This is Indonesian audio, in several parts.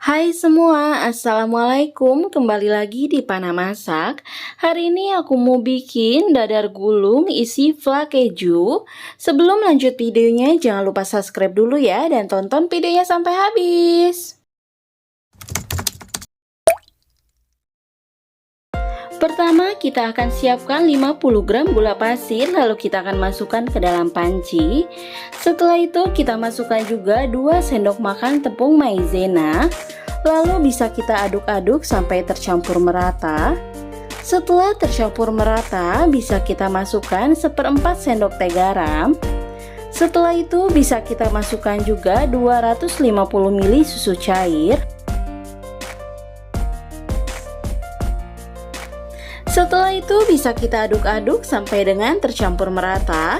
Hai semua, Assalamualaikum. Kembali lagi di Pana Masak. Hari ini aku mau bikin dadar gulung isi fla keju. Sebelum lanjut videonya, jangan lupa subscribe dulu ya dan tonton videonya sampai habis. Pertama, kita akan siapkan 50 gram gula pasir, lalu kita akan masukkan ke dalam panci. Setelah itu, kita masukkan juga 2 sendok makan tepung maizena. Lalu bisa kita aduk-aduk sampai tercampur merata. Setelah tercampur merata, bisa kita masukkan 1/4 sendok teh garam. Setelah itu, bisa kita masukkan juga 250 ml susu cair. Setelah itu bisa kita aduk-aduk sampai dengan tercampur merata.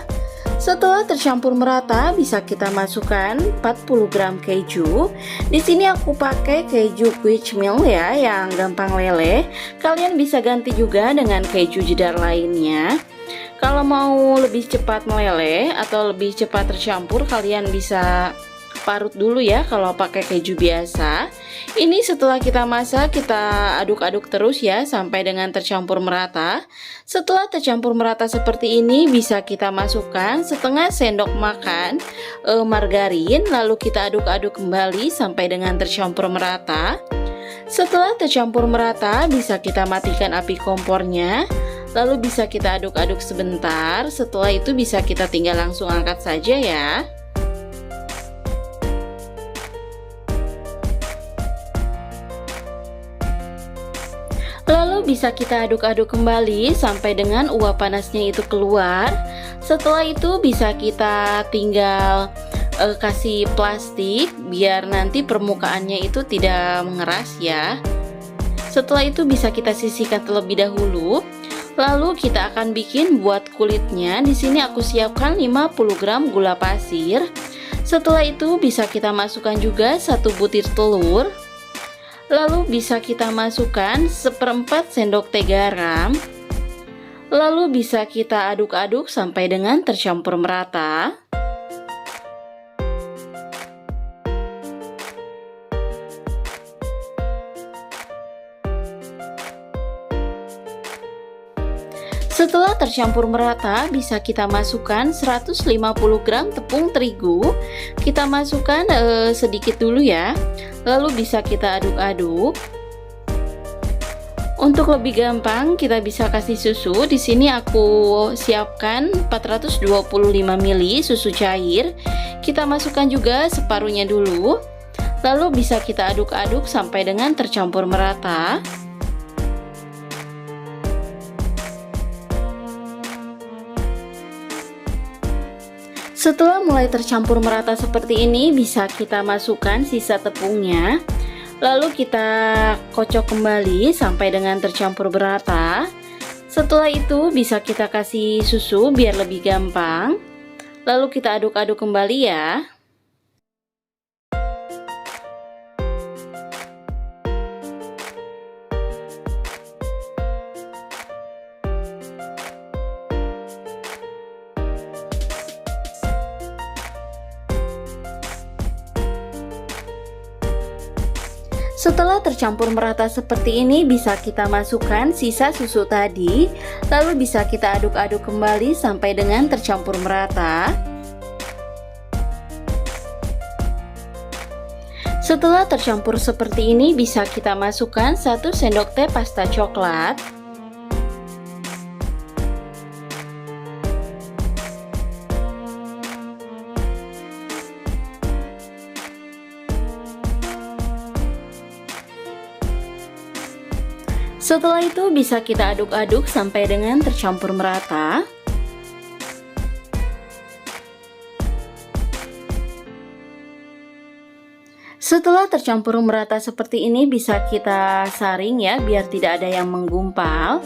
Setelah tercampur merata bisa kita masukkan 40 gram keju. Di sini aku pakai keju quick melt ya, yang gampang meleleh. Kalian bisa ganti juga dengan keju jedar lainnya. Kalau mau lebih cepat meleleh atau lebih cepat tercampur, kalian bisa parut dulu ya kalau pakai keju biasa. Ini setelah kita masak, kita aduk-aduk terus ya sampai dengan tercampur merata. Setelah tercampur merata seperti ini, bisa kita masukkan setengah sendok makan margarin, lalu kita aduk-aduk kembali sampai dengan tercampur merata. Setelah tercampur merata, bisa kita matikan api kompornya. Lalu bisa kita aduk-aduk sebentar. Setelah itu bisa kita tinggal langsung angkat saja ya. Lalu bisa kita aduk-aduk kembali sampai dengan uap panasnya itu keluar. Setelah itu bisa kita tinggal kasih plastik biar nanti permukaannya itu tidak mengeras ya. Setelah itu bisa kita sisihkan terlebih dahulu. Lalu kita akan bikin buat kulitnya. Di sini aku siapkan 50 gram gula pasir. Setelah itu bisa kita masukkan juga 1 butir telur. Lalu bisa kita masukkan 1/4 sendok teh garam. Lalu bisa kita aduk-aduk sampai dengan tercampur merata. Setelah tercampur merata, bisa kita masukkan 150 gram tepung terigu. Kita masukkan sedikit dulu ya. Lalu bisa kita aduk-aduk. Untuk lebih gampang, kita bisa kasih susu. Di sini aku siapkan 425 ml susu cair. Kita masukkan juga separuhnya dulu. Lalu bisa kita aduk-aduk sampai dengan tercampur merata. Setelah mulai tercampur merata seperti ini, bisa kita masukkan sisa tepungnya. Lalu kita kocok kembali sampai dengan tercampur merata. Setelah itu bisa kita kasih susu biar lebih gampang. Lalu kita aduk-aduk kembali ya. Setelah tercampur merata seperti ini, bisa kita masukkan sisa susu tadi. Lalu bisa kita aduk-aduk kembali sampai dengan tercampur merata. Setelah tercampur seperti ini, bisa kita masukkan 1 sendok teh pasta coklat. Setelah itu bisa kita aduk-aduk sampai dengan tercampur merata. Setelah tercampur merata seperti ini, bisa kita saring ya biar tidak ada yang menggumpal.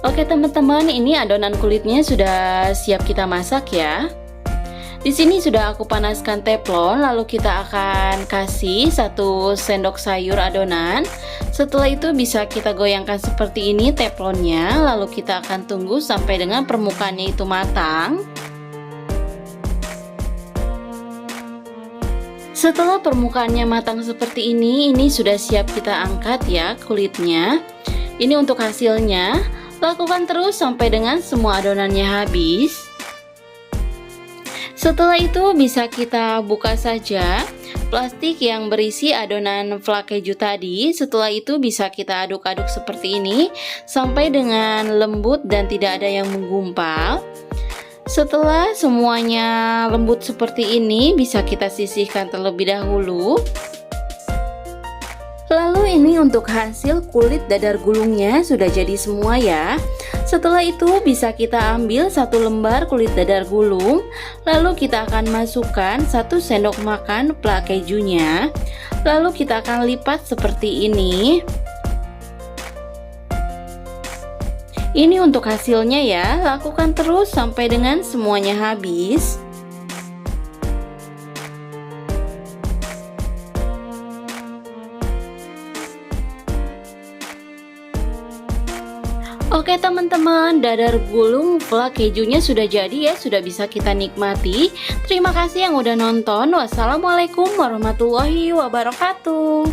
Oke teman-teman, ini adonan kulitnya sudah siap kita masak ya. Di sini sudah aku panaskan teflon, lalu kita akan kasih 1 sendok sayur adonan. Setelah itu bisa kita goyangkan seperti ini teflonnya, lalu kita akan tunggu sampai dengan permukaannya itu matang. Setelah permukaannya matang seperti ini sudah siap kita angkat ya kulitnya. Ini untuk hasilnya. Lakukan terus sampai dengan semua adonannya habis. Setelah itu bisa kita buka saja plastik yang berisi adonan flak keju tadi. Setelah itu bisa kita aduk-aduk seperti ini sampai dengan lembut dan tidak ada yang menggumpal. Setelah semuanya lembut seperti ini, bisa kita sisihkan terlebih dahulu. Lalu ini untuk hasil kulit dadar gulungnya sudah jadi semua ya. Setelah itu bisa kita ambil 1 lembar kulit dadar gulung, lalu kita akan masukkan 1 sendok makan flak kejunya. Lalu kita akan lipat seperti ini. Ini untuk hasilnya ya, lakukan terus sampai dengan semuanya habis. Oke teman-teman, dadar gulung flak kejunya sudah jadi ya, sudah bisa kita nikmati. Terima kasih yang udah nonton. Wassalamualaikum warahmatullahi wabarakatuh.